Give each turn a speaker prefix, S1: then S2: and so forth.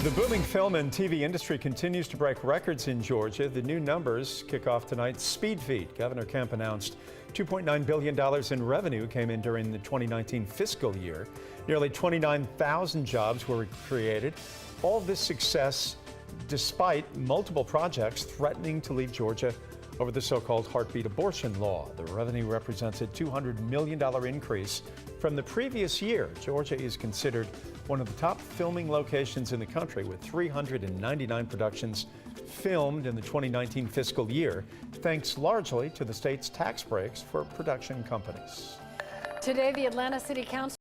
S1: The booming film and TV industry continues to break records in Georgia. The new numbers kick off tonight's Speed Feed. Governor Kemp announced $2.9 billion in revenue came in during the 2019 fiscal year. Nearly 29,000 jobs were created. All this success despite multiple projects threatening to leave Georgia over the so-called heartbeat abortion law. The revenue represents a $200 million increase from the previous year. Georgia is considered one of the top filming locations in the country, with 399 productions filmed in the 2019 fiscal year, thanks largely to the state's tax breaks for production companies.
S2: Today, the Atlanta City Council